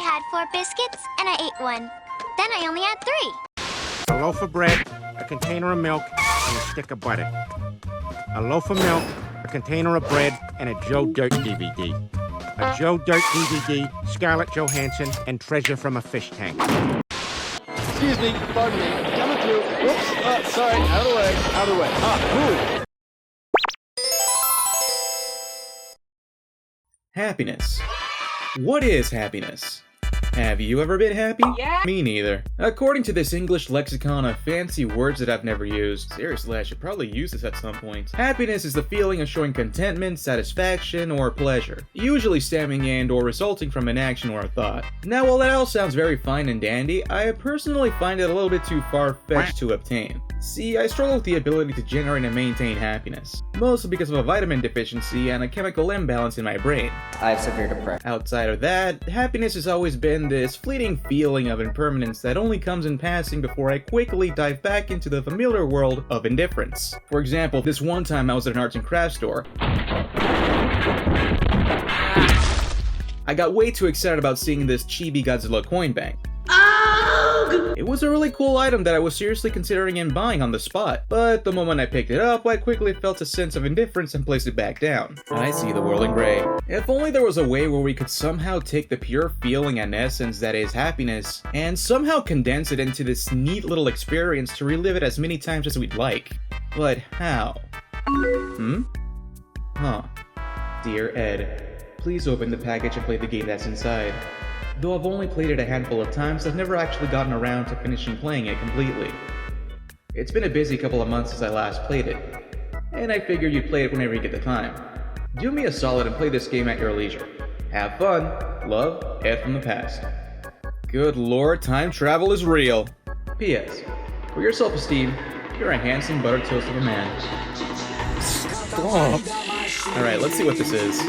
had 4 biscuits, and I ate 1. Then I only had 3. A loaf of bread, a container of milk, and a stick of butter. A loaf of milk, a container of bread, and a Joe Dirt DVD. A Joe Dirt DVD, Scarlett Johansson, and Treasure from a Fish Tank. Excuse me, pardon me, coming through. Oops, sorry, out of the way, out of the way. Cool. Happiness. What is happiness? Have you ever been happy? Yeah. Me neither. According to this English lexicon of fancy words that I've never used, seriously, I should probably use this at some point. Happiness is the feeling of showing contentment, satisfaction, or pleasure, usually stemming and or resulting from an action or a thought. Now, while that all sounds very fine and dandy, I personally find it a little bit too far-fetched to obtain. See, I struggle with the ability to generate and maintain happiness, mostly because of a vitamin deficiency and a chemical imbalance in my brain. I have severe depression. Outside of that, happiness has always been this fleeting feeling of impermanence that only comes in passing before I quickly dive back into the familiar world of indifference. For example, this one time I was at an arts and crafts store. I got way too excited about seeing this chibi Godzilla coin bank. It was a really cool item that I was seriously considering and buying on the spot, but the moment I picked it up, I quickly felt a sense of indifference and placed it back down. I see the world in gray. If only there was a way where we could somehow take the pure feeling and essence that is happiness, and somehow condense it into this neat little experience to relive it as many times as we'd like. But how? Dear Ed, please open the package and play the game that's inside. Though I've only played it a handful of times, I've never actually gotten around to finishing playing it completely. It's been a busy couple of months since I last played it, and I figured you'd play it whenever you get the time. Do me a solid and play this game at your leisure. Have fun. Love, Ed from the past. Good lord, time travel is real. P.S. For your self-esteem, you're a handsome buttered toast of a man. Stop. Alright, let's see what this is.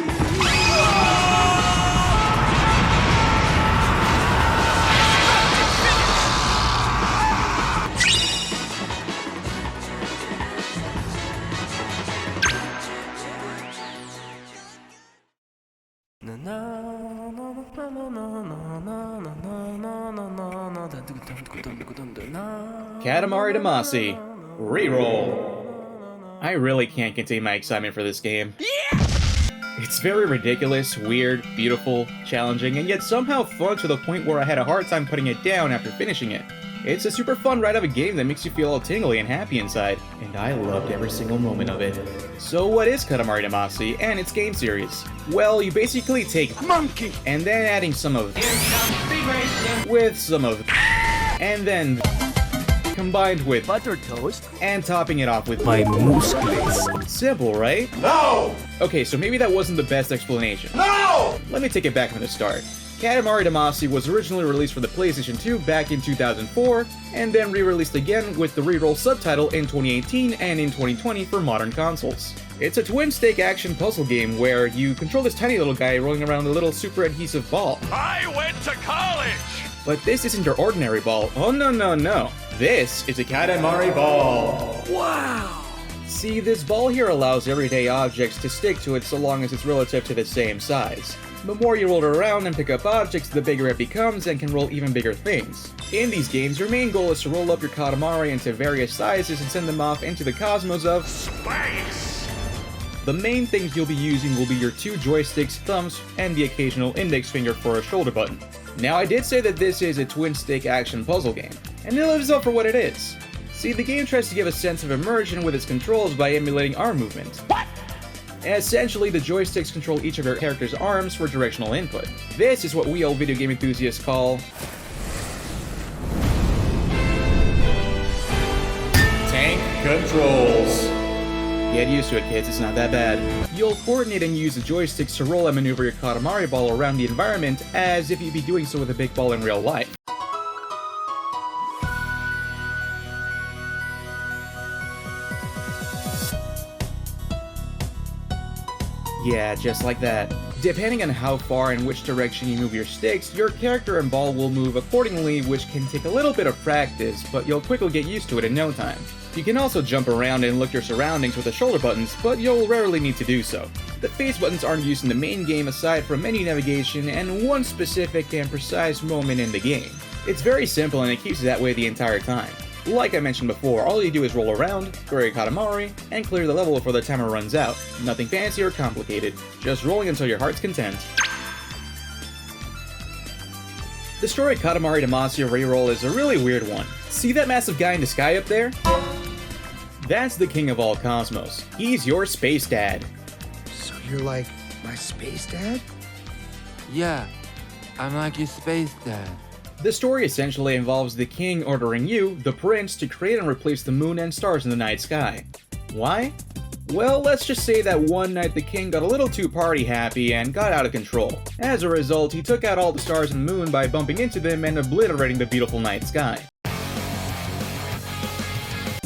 Katamari Damacy Reroll. I really can't contain my excitement for this game. Yeah! It's very ridiculous, weird, beautiful, challenging, and yet somehow fun to the point where I had a hard time putting it down after finishing it. It's a super fun ride of a game that makes you feel all tingly and happy inside, and I loved every single moment of it. So what is Katamari Damacy and its game series? Well, you basically take monkey and then adding some of with some of and then combined with butter toast and topping it off with my muscles. Simple, right? No! Okay, so maybe that wasn't the best explanation. No! Let me take it back from the start. Katamari Damacy was originally released for the PlayStation 2 back in 2004, and then re-released again with the Reroll subtitle in 2018 and in 2020 for modern consoles. It's a twin-stick action puzzle game where you control this tiny little guy rolling around a little super adhesive ball. I went to college! But this isn't your ordinary ball. Oh no. This is a Katamari ball. Wow! See, this ball here allows everyday objects to stick to it so long as it's relative to the same size. The more you roll it around and pick up objects, the bigger it becomes and can roll even bigger things. In these games, your main goal is to roll up your Katamari into various sizes and send them off into the cosmos of space. The main things you'll be using will be your 2 joysticks, thumbs, and the occasional index finger for a shoulder button. Now, I did say that this is a twin-stick action puzzle game, and it lives up for what it is. See, the game tries to give a sense of immersion with its controls by emulating arm movement. What? Essentially, the joysticks control each of your character's arms for directional input. This is what we old video game enthusiasts call tank controls. Get used to it, kids, it's not that bad. You'll coordinate and use the joysticks to roll and maneuver your Katamari ball around the environment as if you'd be doing so with a big ball in real life. Yeah, just like that. Depending on how far and which direction you move your sticks, your character and ball will move accordingly, which can take a little bit of practice, but you'll quickly get used to it in no time. You can also jump around and look your surroundings with the shoulder buttons, but you'll rarely need to do so. The face buttons aren't used in the main game aside from menu navigation and one specific and precise moment in the game. It's very simple and it keeps it that way the entire time. Like I mentioned before, all you do is roll around, bury a Katamari, and clear the level before the timer runs out. Nothing fancy or complicated, just rolling until your heart's content. The story of Katamari Damacy Reroll is a really weird one. See that massive guy in the sky up there? That's the king of all cosmos. He's your space dad. So you're like my space dad? Yeah, I'm like your space dad. The story essentially involves the king ordering you, the prince, to create and replace the moon and stars in the night sky. Why? Well, let's just say that one night the king got a little too party happy and got out of control. As a result, he took out all the stars and moon by bumping into them and obliterating the beautiful night sky.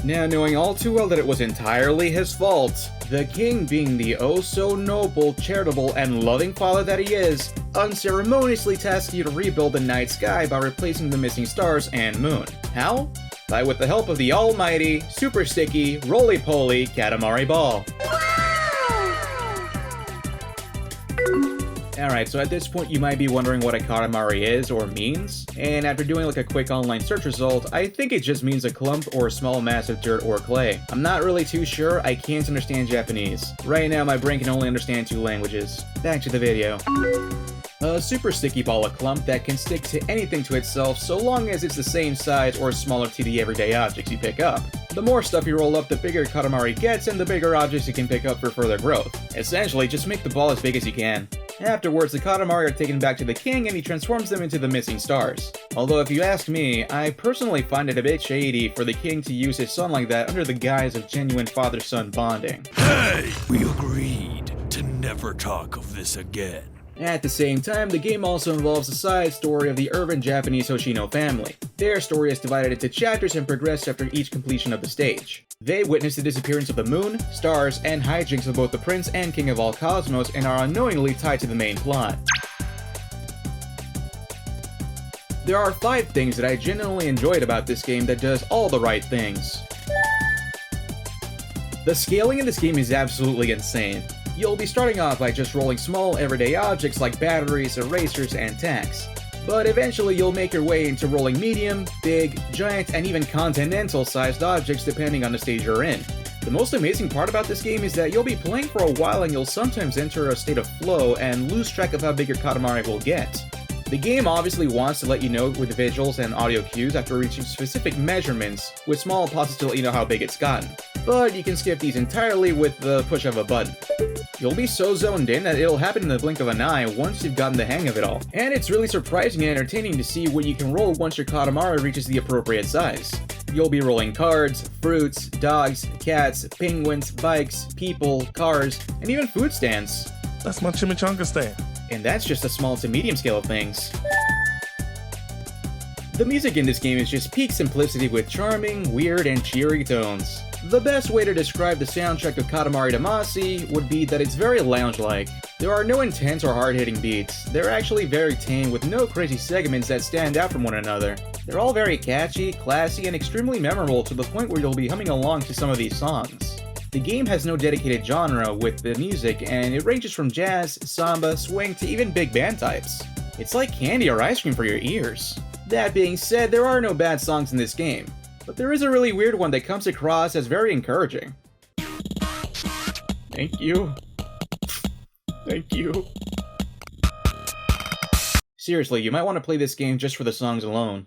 Now, knowing all too well that it was entirely his fault, the king, being the oh-so-noble, charitable, and loving father that he is, unceremoniously tasked you to rebuild the night sky by replacing the missing stars and moon. How? By with the help of the almighty, super sticky, roly-poly Katamari ball. Alright, so at this point you might be wondering what a Katamari is or means, and after doing like a quick online search result, I think it just means a clump or small mass of dirt or clay. I'm not really too sure, I can't understand Japanese. Right now my brain can only understand 2 languages. Back to the video. A super sticky ball, a clump that can stick to anything to itself so long as it's the same size or smaller to the everyday objects you pick up. The more stuff you roll up, the bigger Katamari gets and the bigger objects you can pick up for further growth. Essentially, just make the ball as big as you can. Afterwards, the Katamari are taken back to the king and he transforms them into the missing stars. Although if you ask me, I personally find it a bit shady for the king to use his son like that under the guise of genuine father-son bonding. Hey! We agreed to never talk of this again. At the same time, the game also involves the side story of the urban Japanese Hoshino family. Their story is divided into chapters and progress after each completion of the stage. They witness the disappearance of the moon, stars, and hijinks of both the prince and king of all cosmos and are unknowingly tied to the main plot. There are 5 things that I genuinely enjoyed about this game that does all the right things. The scaling in this game is absolutely insane. You'll be starting off by just rolling small everyday objects like batteries, erasers, and tacks. But eventually you'll make your way into rolling medium, big, giant, and even continental-sized objects depending on the stage you're in. The most amazing part about this game is that you'll be playing for a while and you'll sometimes enter a state of flow and lose track of how big your Katamari will get. The game obviously wants to let you know with visuals and audio cues after reaching specific measurements, with small pauses to let you know how big it's gotten. But you can skip these entirely with the push of a button. You'll be so zoned in that it'll happen in the blink of an eye once you've gotten the hang of it all. And it's really surprising and entertaining to see what you can roll once your Katamari reaches the appropriate size. You'll be rolling cards, fruits, dogs, cats, penguins, bikes, people, cars, and even food stands. That's my chimichanga stand. And that's just a small to medium scale of things. The music in this game is just peak simplicity with charming, weird, and cheery tones. The best way to describe the soundtrack of Katamari Damacy would be that it's very lounge-like. There are no intense or hard-hitting beats. They're actually very tame with no crazy segments that stand out from one another. They're all very catchy, classy, and extremely memorable to the point where you'll be humming along to some of these songs. The game has no dedicated genre with the music, and it ranges from jazz, samba, swing, to even big band types. It's like candy or ice cream for your ears. That being said, there are no bad songs in this game, but there is a really weird one that comes across as very encouraging. Thank you. Thank you. Seriously, you might want to play this game just for the songs alone.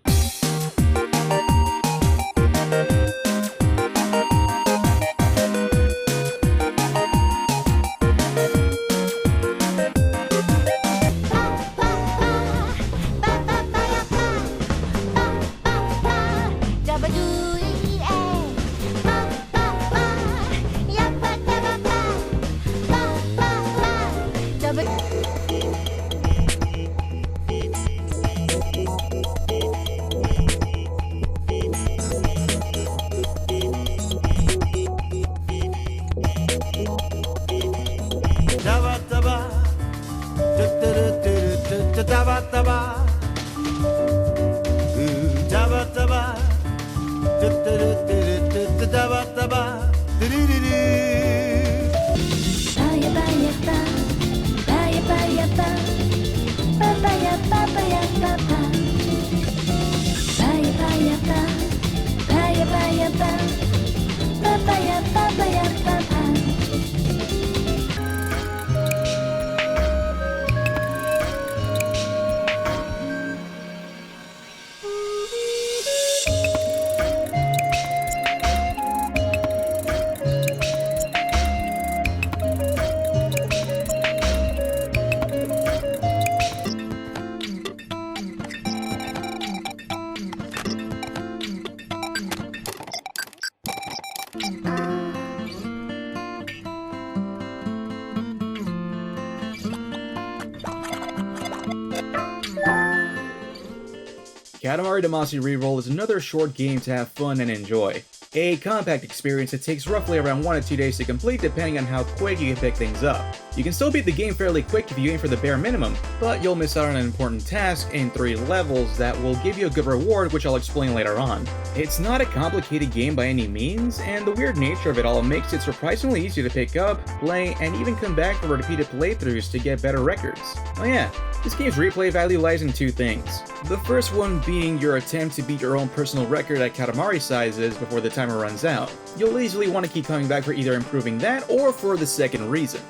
Katamari Damacy Reroll is another short game to have fun and enjoy. A compact experience that takes roughly around 1 to 2 days to complete depending on how quick you can pick things up. You can still beat the game fairly quick if you aim for the bare minimum, but you'll miss out on an important task in 3 levels that will give you a good reward, which I'll explain later on. It's not a complicated game by any means, and the weird nature of it all makes it surprisingly easy to pick up, play, and even come back for repeated playthroughs to get better records. Oh yeah, this game's replay value lies in 2 things. The first one being your attempt to beat your own personal record at Katamari sizes before the timer runs out. You'll easily want to keep coming back for either improving that or for the second reason.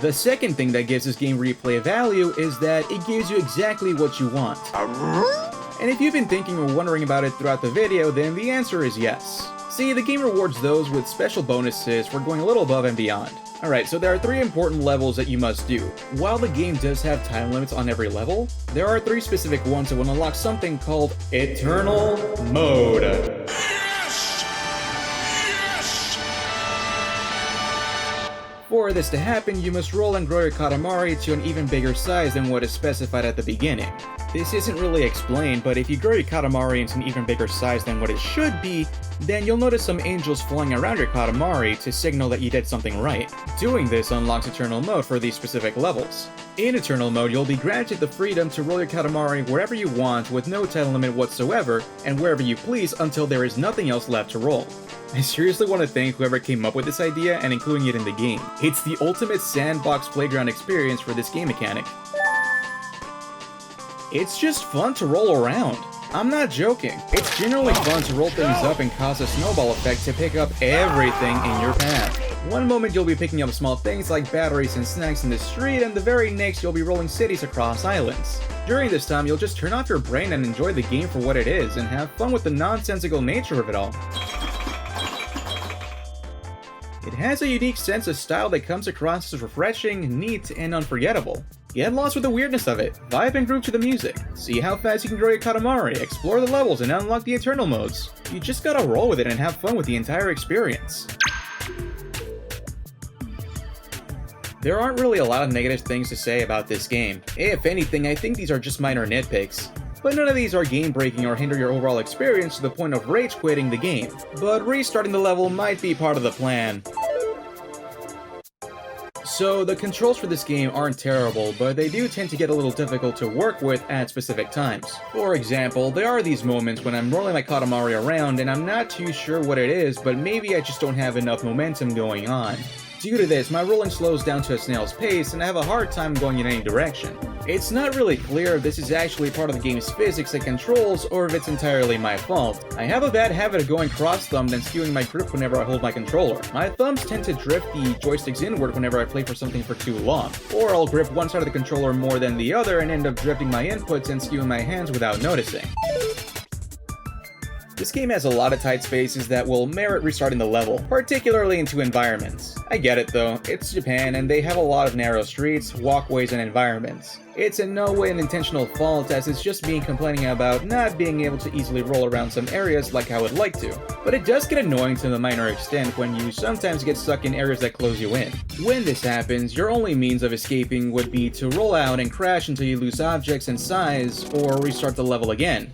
The second thing that gives this game replay value is that it gives you exactly what you want. And if you've been thinking or wondering about it throughout the video, then the answer is yes. See, the game rewards those with special bonuses for going a little above and beyond. Alright, so there are 3 important levels that you must do. While the game does have time limits on every level, there are 3 specific ones that will unlock something called Eternal Mode. For this to happen, you must roll and grow your Katamari to an even bigger size than what is specified at the beginning. This isn't really explained, but if you grow your Katamari into an even bigger size than what it should be, then you'll notice some angels flying around your Katamari to signal that you did something right. Doing this unlocks Eternal Mode for these specific levels. In Eternal Mode, you'll be granted the freedom to roll your Katamari wherever you want with no time limit whatsoever, and wherever you please until there is nothing else left to roll. I seriously want to thank whoever came up with this idea and including it in the game. It's the ultimate sandbox playground experience for this game mechanic. It's just fun to roll around. I'm not joking. It's generally fun to roll things up and cause a snowball effect to pick up everything in your path. One moment you'll be picking up small things like batteries and snacks in the street, and the very next you'll be rolling cities across islands. During this time, you'll just turn off your brain and enjoy the game for what it is, and have fun with the nonsensical nature of it all. It has a unique sense of style that comes across as refreshing, neat, and unforgettable. Get lost with the weirdness of it, vibe and groove to the music, see how fast you can grow your Katamari, explore the levels, and unlock the Eternal Modes. You just gotta roll with it and have fun with the entire experience. There aren't really a lot of negative things to say about this game. If anything, I think these are just minor nitpicks. But none of these are game-breaking or hinder your overall experience to the point of rage quitting the game. But restarting the level might be part of the plan. So the controls for this game aren't terrible, but they do tend to get a little difficult to work with at specific times. For example, there are these moments when I'm rolling my Katamari around and I'm not too sure what it is, but maybe I just don't have enough momentum going on. Due to this, my rolling slows down to a snail's pace, and I have a hard time going in any direction. It's not really clear if this is actually part of the game's physics and controls, or if it's entirely my fault. I have a bad habit of going cross-thumbed and skewing my grip whenever I hold my controller. My thumbs tend to drift the joysticks inward whenever I play for something for too long. Or I'll grip one side of the controller more than the other and end up drifting my inputs and skewing my hands without noticing. This game has a lot of tight spaces that will merit restarting the level, particularly in 2 environments. I get it though, it's Japan and they have a lot of narrow streets, walkways, and environments. It's in no way an intentional fault, as it's just me complaining about not being able to easily roll around some areas like I would like to. But it does get annoying to a minor extent when you sometimes get stuck in areas that close you in. When this happens, your only means of escaping would be to roll out and crash until you lose objects and size, or restart the level again.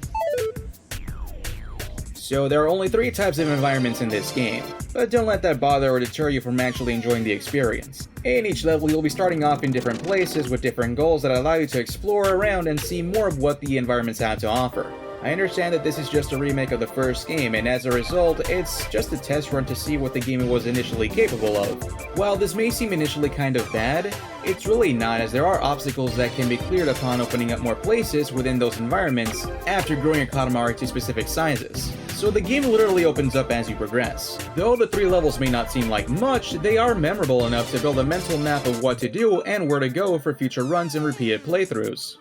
So there are only 3 types of environments in this game, but don't let that bother or deter you from actually enjoying the experience. In each level, you'll be starting off in different places with different goals that allow you to explore around and see more of what the environments have to offer. I understand that this is just a remake of the first game, and as a result, it's just a test run to see what the game was initially capable of. While this may seem initially kind of bad, it's really not, as there are obstacles that can be cleared upon opening up more places within those environments after growing your Katamari to specific sizes. So the game literally opens up as you progress. Though the 3 levels may not seem like much, they are memorable enough to build a mental map of what to do and where to go for future runs and repeated playthroughs.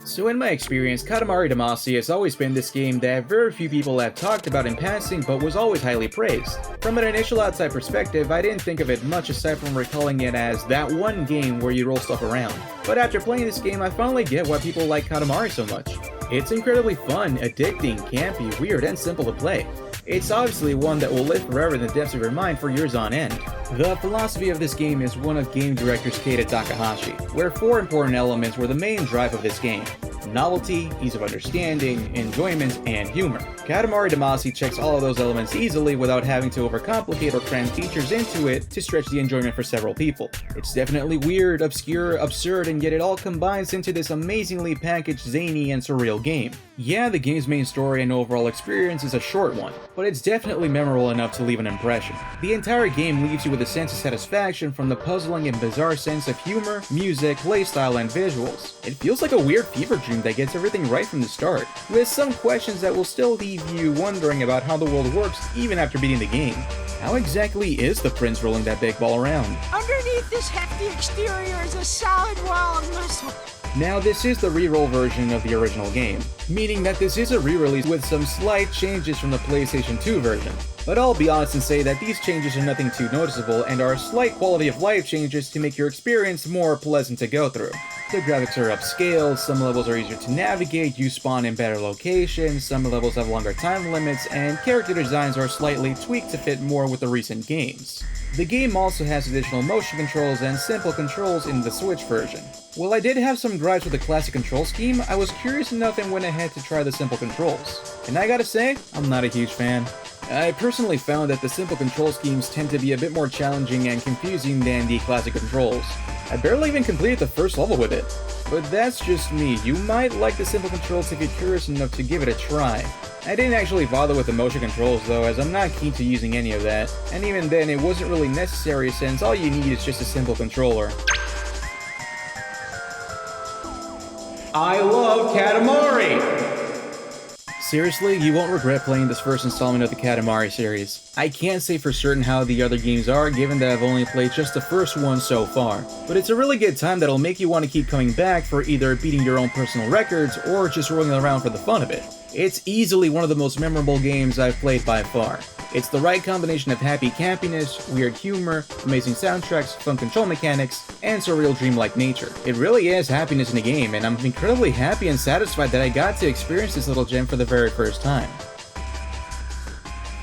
So in my experience, Katamari Damacy has always been this game that very few people have talked about in passing, but was always highly praised. From an initial outside perspective, I didn't think of it much aside from recalling it as that one game where you roll stuff around. But after playing this game, I finally get why people like Katamari so much. It's incredibly fun, addicting, campy, weird, and simple to play. It's obviously one that will live forever in the depths of your mind for years on end. The philosophy of this game is one of game director Keita Takahashi, where 4 important elements were the main drive of this game: novelty, ease of understanding, enjoyment, and humor. Katamari Damacy checks all of those elements easily without having to overcomplicate or cram features into it to stretch the enjoyment for several people. It's definitely weird, obscure, absurd, and yet it all combines into this amazingly packaged, zany, and surreal game. Yeah, the game's main story and overall experience is a short one, but it's definitely memorable enough to leave an impression. The entire game leaves you with a sense of satisfaction from the puzzling and bizarre sense of humor, music, playstyle, and visuals. It feels like a weird fever dream that gets everything right from the start, with some questions that will still leave you wondering about how the world works even after beating the game. How exactly is the prince rolling that big ball around? Underneath this hefty exterior is a solid wall of muscle. Now, this is the reroll version of the original game, meaning that this is a re-release with some slight changes from the PlayStation 2 version. But I'll be honest and say that these changes are nothing too noticeable and are slight quality of life changes to make your experience more pleasant to go through. The graphics are upscaled, some levels are easier to navigate, you spawn in better locations, some levels have longer time limits, and character designs are slightly tweaked to fit more with the recent games. The game also has additional motion controls and simple controls in the Switch version. While I did have some gripes with the classic control scheme, I was curious enough and went ahead to try the simple controls. And I gotta say, I'm not a huge fan. I personally found that the simple control schemes tend to be a bit more challenging and confusing than the classic controls. I barely even completed the first level with it. But that's just me. You might like the simple controls if you're curious enough to give it a try. I didn't actually bother with the motion controls though, as I'm not keen to using any of that, and even then it wasn't really necessary since all you need is just a simple controller. I love Katamari! Seriously, you won't regret playing this first installment of the Katamari series. I can't say for certain how the other games are, given that I've only played just the first one so far, but it's a really good time that'll make you want to keep coming back for either beating your own personal records or just rolling around for the fun of it. It's easily one of the most memorable games I've played by far. It's the right combination of happy campiness, weird humor, amazing soundtracks, fun control mechanics, and surreal dreamlike nature. It really is happiness in a game, and I'm incredibly happy and satisfied that I got to experience this little gem for the very first time.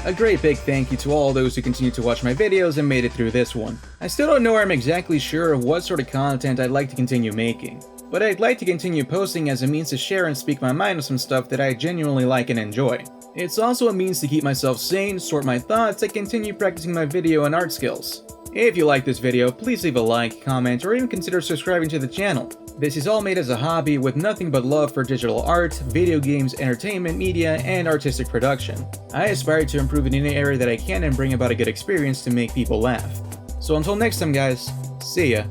A great big thank you to all those who continue to watch my videos and made it through this one. I still don't know where I'm exactly sure of what sort of content I'd like to continue making, but I'd like to continue posting as a means to share and speak my mind on some stuff that I genuinely like and enjoy. It's also a means to keep myself sane, sort my thoughts, and continue practicing my video and art skills. If you like this video, please leave a like, comment, or even consider subscribing to the channel. This is all made as a hobby with nothing but love for digital art, video games, entertainment, media, and artistic production. I aspire to improve in any area that I can and bring about a good experience to make people laugh. So until next time guys, see ya.